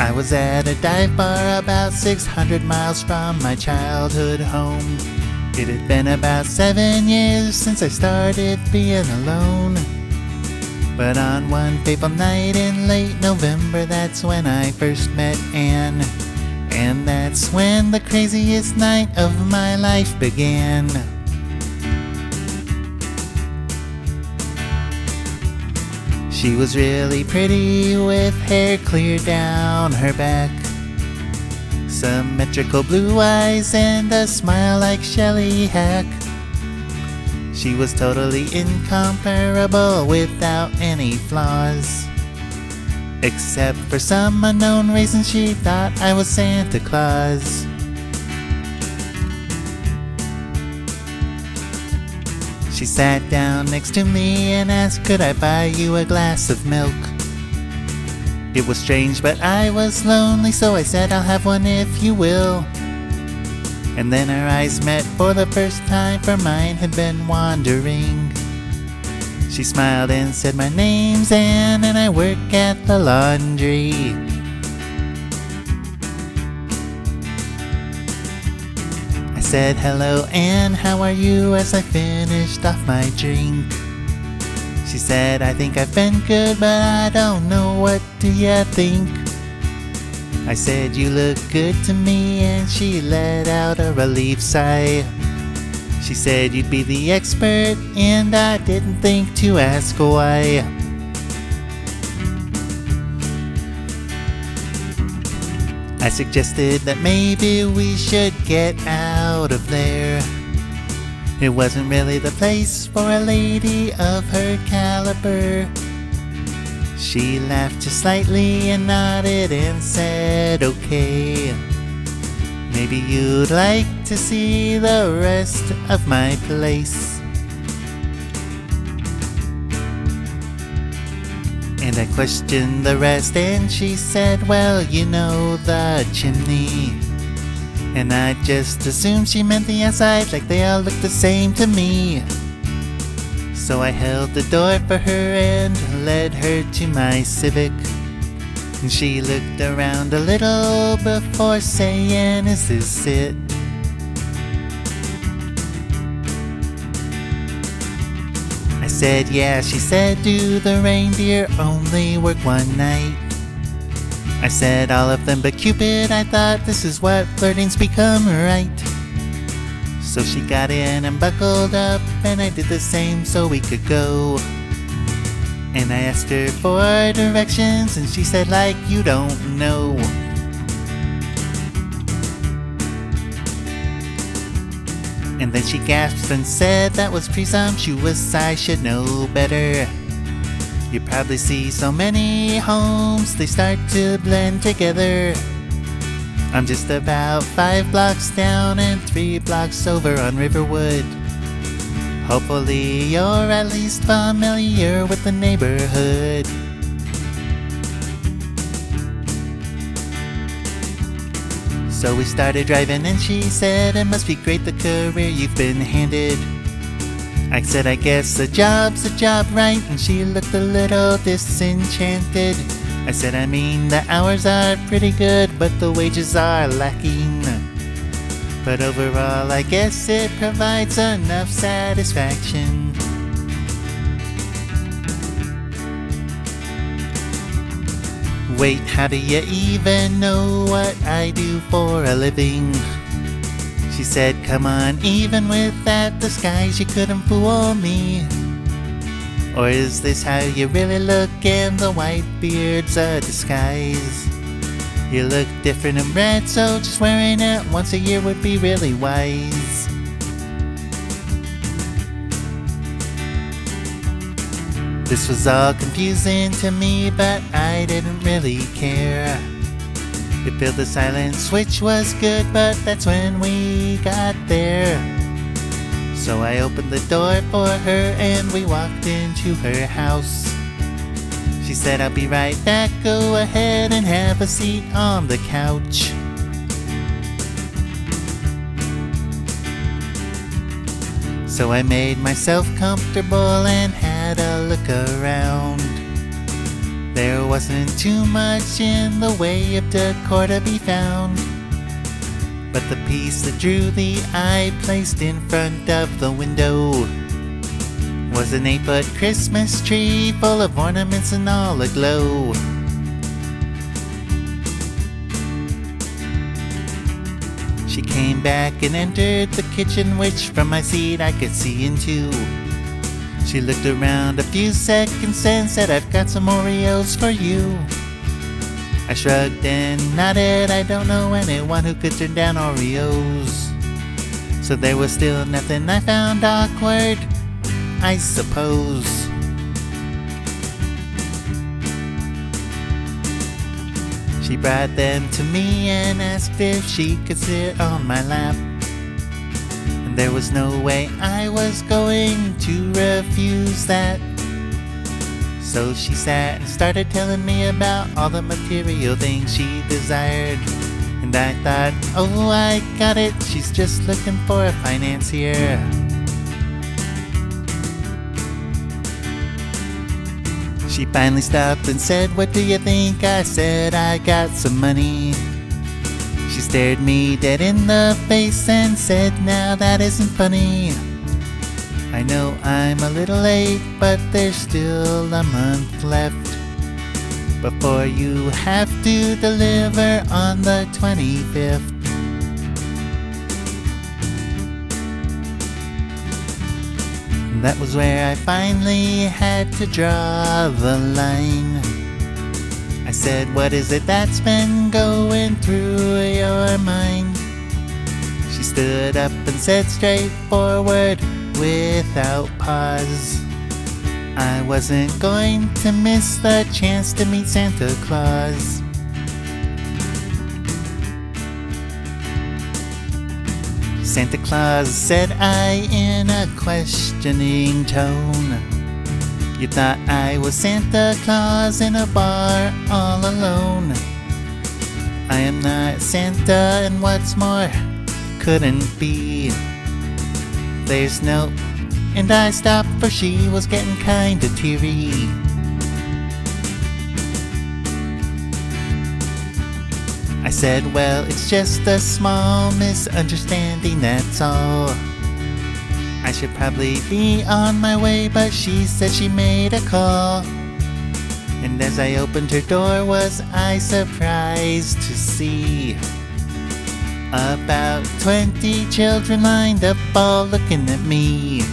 I was at a dive bar about 600 miles from my childhood home. It had been about 7 years since I started being alone. But on one fateful night in late November, that's when I first met Anne. And that's when the craziest night of my life began. She was really pretty with hair clear down her back, symmetrical blue eyes and a smile like Shelley Hack. She was totally incomparable without any flaws, except for some unknown reason she thought I was Santa Claus. She sat down next to me and asked, could I buy you a glass of milk? It was strange, but I was lonely, so I said, I'll have one if you will. And then our eyes met for the first time, for mine had been wandering. She smiled and said, my name's Anne and I work at the laundry. I said, hello Anne, how are you, as I finished off my drink. She said, I think I've been good, but I don't know, what do you think? I said, you look good to me, and she let out a relief sigh. She said, you'd be the expert, and I didn't think to ask why. I suggested that maybe we should get out of there. It wasn't really the place for a lady of her caliber. She laughed just slightly and nodded and said, okay. Maybe you'd like to see the rest of my place. And I questioned the rest and she said, well, you know, the chimney. And I just assumed she meant the outside, like they all looked the same to me. So I held the door for her and led her to my Civic. And she looked around a little before saying, is this it? I said, yeah. She said, do the reindeer only work one night? I said, all of them but Cupid. I thought this is what flirting's become, right? So she got in and buckled up, and I did the same so we could go. And I asked her for directions, and she said, like you don't know. And then she gasped and said that was presumptuous, I should know better. You probably see so many homes, they start to blend together. I'm just about 5 blocks down and 3 blocks over on Riverwood. Hopefully you're at least familiar with the neighborhood. So we started driving and she said, it must be great the career you've been handed. I said, I guess a job's a job, right? And she looked a little disenchanted. I said, I mean, the hours are pretty good, but the wages are lacking. But overall, I guess it provides enough satisfaction. Wait, how do you even know what I do for a living? She said, come on, even with that disguise, you couldn't fool me. Or is this how you really look and the white beard's a disguise? You look different in red, so just wearing it once a year would be really wise. This was all confusing to me, but I didn't really care. It filled the silence, which was good, but that's when we got there. So I opened the door for her and we walked into her house. She said, I'll be right back, go ahead and have a seat on the couch. So I made myself comfortable and had a look around. There wasn't too much in the way of decor to be found, but the piece that drew the eye placed in front of the window was an 8-foot Christmas tree full of ornaments and all aglow. She came back and entered the kitchen, which from my seat I could see into. She looked around a few seconds and said, "I've got some Oreos for you." I shrugged and nodded. I don't know anyone who could turn down Oreos. So there was still nothing I found awkward, I suppose. She brought them to me and asked if she could sit on my lap. And there was no way I was going to refuse that. So she sat and started telling me about all the material things she desired. And I thought, oh, I got it, she's just looking for a financier. She finally stopped and said, "What do you think?" I said, "I got some money." She stared me dead in the face and said, "Now that isn't funny. I know I'm a little late, but there's still a month left before you have to deliver on the 25th. That was where I finally had to draw the line. I said, "What is it that's been going through your mind?" She stood up and said straightforward, without pause, I wasn't going to miss the chance to meet Santa Claus. "Santa Claus," said I in a questioning tone, "you thought I was Santa Claus in a bar all alone. I am not Santa, and what's more, couldn't be. There's no..." And I stopped, for she was getting kinda teary. I said, "Well, it's just a small misunderstanding, that's all. I should probably be on my way," but she said she made a call. And as I opened her door, was I surprised to see about 20 children lined up, all looking at me.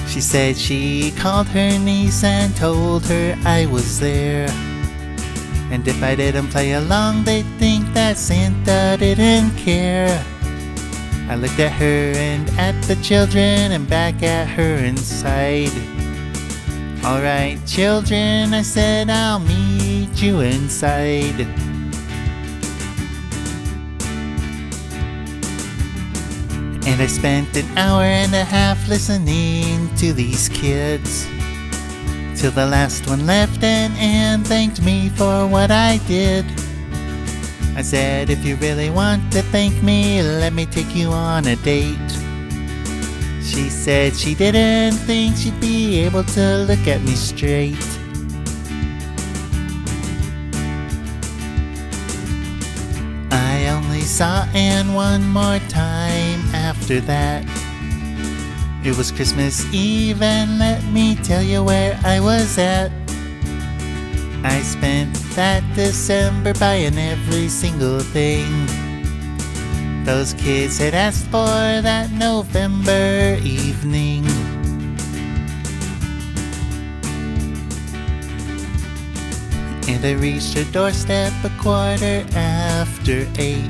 She said she called her niece and told her I was there, and if I didn't play along, they'd think that Santa didn't care. I looked at her and at the children and back at her inside. "Alright, children," I said, "I'll meet you inside." And I spent an hour and a half listening to these kids, till the last one left and thanked me for what I did. I said, "If you really want to thank me, let me take you on a date." She said she didn't think she'd be able to look at me straight. I only saw Anne one more time after that. It was Christmas Eve, and let me tell you where I was at. I spent that December buying every single thing those kids had asked for that November evening. And I reached her doorstep 8:15.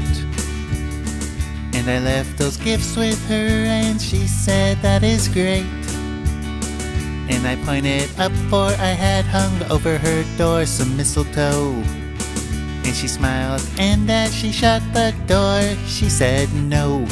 And I left those gifts with her, and she said, "That is great." And I pointed up, for I had hung over her door some mistletoe. And she smiled, and as she shut the door, she said no.